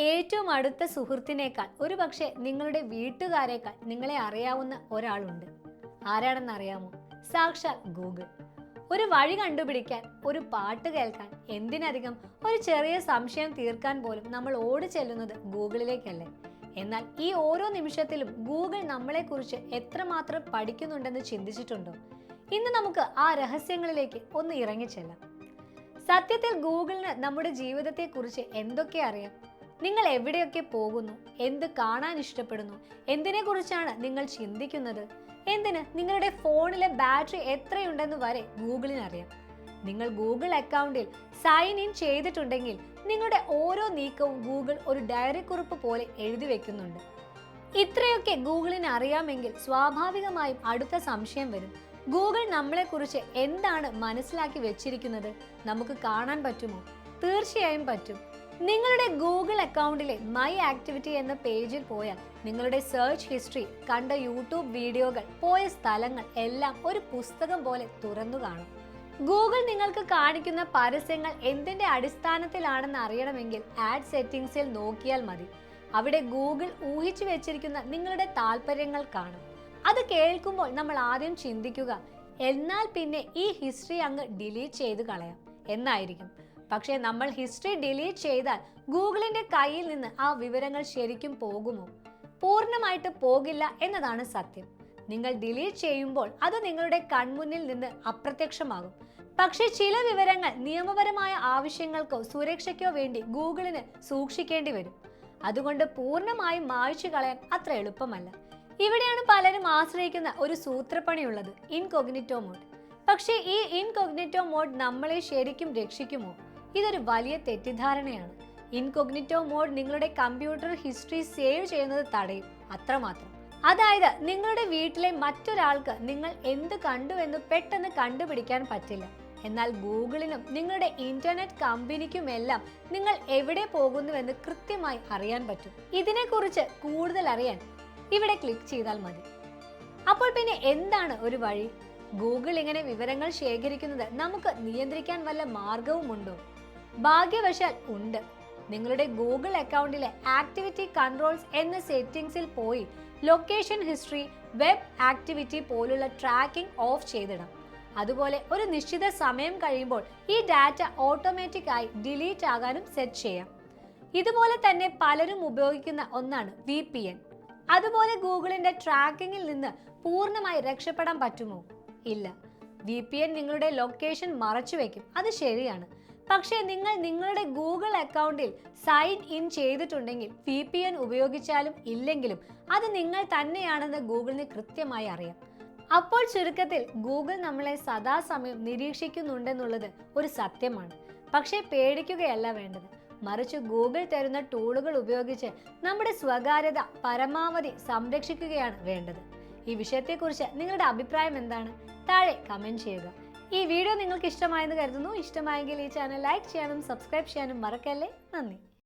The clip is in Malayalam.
ഏറ്റവും അടുത്ത സുഹൃത്തിനേക്കാൾ ഒരുപക്ഷെ നിങ്ങളുടെ വീട്ടുകാരേക്കാൾ നിങ്ങളെ അറിയാവുന്ന ഒരാളുണ്ട്. ആരാണെന്ന് അറിയാമോ? സാക്ഷാൽ ഗൂഗിൾ. ഒരു വഴി കണ്ടുപിടിക്കാൻ, ഒരു പാട്ട് കേൾക്കാൻ, എന്തിനധികം ഒരു ചെറിയ സംശയം തീർക്കാൻ പോലും നമ്മൾ ഓടി ചെല്ലുന്നത് ഗൂഗിളിലേക്കല്ലേ? എന്നാൽ ഈ ഓരോ നിമിഷത്തിലും ഗൂഗിൾ നമ്മളെക്കുറിച്ച് എത്രമാത്രം പഠിക്കുന്നുണ്ടെന്ന് ചിന്തിച്ചിട്ടുണ്ടോ? ഇന്ന് നമുക്ക് ആ രഹസ്യങ്ങളിലേക്ക് ഒന്ന് ഇറങ്ങിച്ചെല്ലാം. സത്യത്തിൽ ഗൂഗിളിന് നമ്മുടെ ജീവിതത്തെക്കുറിച്ച് എന്തൊക്കെ അറിയാം? നിങ്ങൾ എവിടെയൊക്കെ പോകുന്നു, എന്ത് കാണാൻ ഇഷ്ടപ്പെടുന്നു, എന്തിനെക്കുറിച്ചാണ് നിങ്ങൾ ചിന്തിക്കുന്നത്, എന്തിന് നിങ്ങളുടെ ഫോണിലെ ബാറ്ററി എത്രയുണ്ടെന്ന് വരെ ഗൂഗിളിന് അറിയാം. നിങ്ങൾ ഗൂഗിൾ അക്കൗണ്ടിൽ സൈൻ ഇൻ ചെയ്തിട്ടുണ്ടെങ്കിൽ നിങ്ങളുടെ ഓരോ നീക്കവും ഗൂഗിൾ ഒരു ഡയറി കുറിപ്പ് പോലെ എഴുതി വെക്കുന്നുണ്ട്. ഇത്രയൊക്കെ ഗൂഗിളിന് അറിയാമെങ്കിൽ സ്വാഭാവികമായും അടുത്ത സംശയം വരും. ഗൂഗിൾ നമ്മളെക്കുറിച്ച് എന്താണ് മനസ്സിലാക്കി വെച്ചിരിക്കുന്നത്? നമുക്ക് കാണാൻ പറ്റുമോ? തീർച്ചയായും പറ്റും. നിങ്ങളുടെ ഗൂഗിൾ അക്കൗണ്ടിലെ മൈ ആക്ടിവിറ്റി എന്ന പേജിൽ പോയാൽ നിങ്ങളുടെ സെർച്ച് ഹിസ്റ്ററി, കണ്ട യൂട്യൂബ് വീഡിയോകൾ, പോയ സ്ഥലങ്ങൾ എല്ലാം ഒരു പുസ്തകം പോലെ തുറന്നു കാണും. ഗൂഗിൾ നിങ്ങൾക്ക് കാണിക്കുന്ന പരസ്യങ്ങൾ എന്തിന്റെ അടിസ്ഥാനത്തിലാണെന്ന് അറിയണമെങ്കിൽ ആഡ് സെറ്റിംഗ്സിൽ നോക്കിയാൽ മതി. അവിടെ ഗൂഗിൾ ഊഹിച്ചു വെച്ചിരിക്കുന്ന നിങ്ങളുടെ താല്പര്യങ്ങൾ കാണും. അത് കേൾക്കുമ്പോൾ നമ്മൾ ആദ്യം ചിന്തിക്കുക, എന്നാൽ പിന്നെ ഈ ഹിസ്റ്ററി അങ്ങ് ഡിലീറ്റ് ചെയ്ത് കളയാം എന്നായിരിക്കും. പക്ഷേ നമ്മൾ ഹിസ്റ്ററി ഡിലീറ്റ് ചെയ്താൽ ഗൂഗിളിന്റെ കയ്യിൽ നിന്ന് ആ വിവരങ്ങൾ ശരിക്കും പോകുമോ? പൂർണ്ണമായിട്ട് പോകില്ല എന്നതാണ് സത്യം. നിങ്ങൾ ഡിലീറ്റ് ചെയ്യുമ്പോൾ അത് നിങ്ങളുടെ കൺമുന്നിൽ നിന്ന് അപ്രത്യക്ഷമാകും. പക്ഷേ ചില വിവരങ്ങൾ നിയമപരമായ ആവശ്യങ്ങൾക്കോ സുരക്ഷയ്ക്കോ വേണ്ടി ഗൂഗിളിന് സൂക്ഷിക്കേണ്ടി വരും. അതുകൊണ്ട് പൂർണ്ണമായും മായ്ച്ചു കളയാൻ അത്ര എളുപ്പമല്ല. ഇവിടെയാണ് പലരും ആശ്രയിക്കുന്ന ഒരു സൂത്രപ്പണിയുള്ളത്, ഇൻകോഗ്നിറ്റോ മോഡ്. പക്ഷേ ഈ ഇൻകോഗ്നിറ്റോ മോഡ് നമ്മളെ ശരിക്കും രക്ഷിക്കുമോ? ഇതൊരു വലിയ തെറ്റിദ്ധാരണയാണ്. ഇൻകോഗ്നിറ്റോ മോഡ് നിങ്ങളുടെ കമ്പ്യൂട്ടർ ഹിസ്റ്ററി സേവ് ചെയ്യുന്നത് തടയും, അത്രമാത്രം. അതായത് നിങ്ങളുടെ വീട്ടിലെ മറ്റൊരാൾക്ക് നിങ്ങൾ എന്ത് കണ്ടുവെന്ന് പെട്ടെന്ന് കണ്ടുപിടിക്കാൻ പറ്റില്ല. എന്നാൽ ഗൂഗിളിനും നിങ്ങളുടെ ഇന്റർനെറ്റ് കമ്പനിക്കുമെല്ലാം നിങ്ങൾ എവിടെ പോകുന്നുവെന്ന് കൃത്യമായി അറിയാൻ പറ്റും. ഇതിനെക്കുറിച്ച് കൂടുതൽ അറിയാൻ ഇവിടെ ക്ലിക്ക് ചെയ്താൽ മതി. അപ്പോൾ പിന്നെ എന്താണ് ഒരു വഴി? ഗൂഗിൾ ഇങ്ങനെ വിവരങ്ങൾ ശേഖരിക്കുന്നത് നമുക്ക് നിയന്ത്രിക്കാൻ വല്ല മാർഗവുമുണ്ടോ? ഭാഗ്യവശാൽ ഉണ്ട്. നിങ്ങളുടെ ഗൂഗിൾ അക്കൗണ്ടിലെ ആക്ടിവിറ്റി കൺട്രോൾസ് എന്ന സെറ്റിംഗ്സിൽ പോയി ലൊക്കേഷൻ ഹിസ്റ്ററി, വെബ് ആക്ടിവിറ്റി പോലുള്ള ട്രാക്കിംഗ് ഓഫ് ചെയ്തിടാം. അതുപോലെ ഒരു നിശ്ചിത സമയം കഴിയുമ്പോൾ ഈ ഡാറ്റ ഓട്ടോമാറ്റിക് ആയി ഡിലീറ്റ് ആകാനും സെറ്റ് ചെയ്യാം. ഇതുപോലെ തന്നെ പലരും ഉപയോഗിക്കുന്ന ഒന്നാണ് VPN. അതുപോലെ ഗൂഗിളിന്റെ ട്രാക്കിങ്ങിൽ നിന്ന് പൂർണ്ണമായി രക്ഷപ്പെടാൻ പറ്റുമോ? ഇല്ല. VPN നിങ്ങളുടെ ലൊക്കേഷൻ മറച്ചു വെക്കും, അത് ശരിയാണ്. പക്ഷേ നിങ്ങൾ നിങ്ങളുടെ ഗൂഗിൾ അക്കൗണ്ടിൽ സൈൻ ഇൻ ചെയ്തിട്ടുണ്ടെങ്കിൽ VPN ഉപയോഗിച്ചാലും ഇല്ലെങ്കിലും അത് നിങ്ങൾ തന്നെയാണെന്ന് ഗൂഗിളിന് കൃത്യമായി അറിയാം. അപ്പോൾ ചുരുക്കത്തിൽ ഗൂഗിൾ നമ്മളെ സദാസമയം നിരീക്ഷിക്കുന്നുണ്ടെന്നുള്ളത് ഒരു സത്യമാണ്. പക്ഷേ പേടിക്കുകയല്ല വേണ്ടത്. മറിച്ച് ഗൂഗിൾ തരുന്ന ടൂളുകൾ ഉപയോഗിച്ച് നമ്മുടെ സ്വകാര്യത പരമാവധി സംരക്ഷിക്കുകയാണ് വേണ്ടത്. ഈ വിഷയത്തെക്കുറിച്ച് നിങ്ങളുടെ അഭിപ്രായം എന്താണ്? താഴെ കമന്റ് ചെയ്യുക. ഈ വീഡിയോ നിങ്ങൾക്ക് ഇഷ്ടമായെന്ന് കരുതുന്നു. ഇഷ്ടമായെങ്കിൽ ഈ ചാനൽ ലൈക്ക് ചെയ്യാനും സബ്സ്ക്രൈബ് ചെയ്യാനും മറക്കല്ലേ. നന്ദി.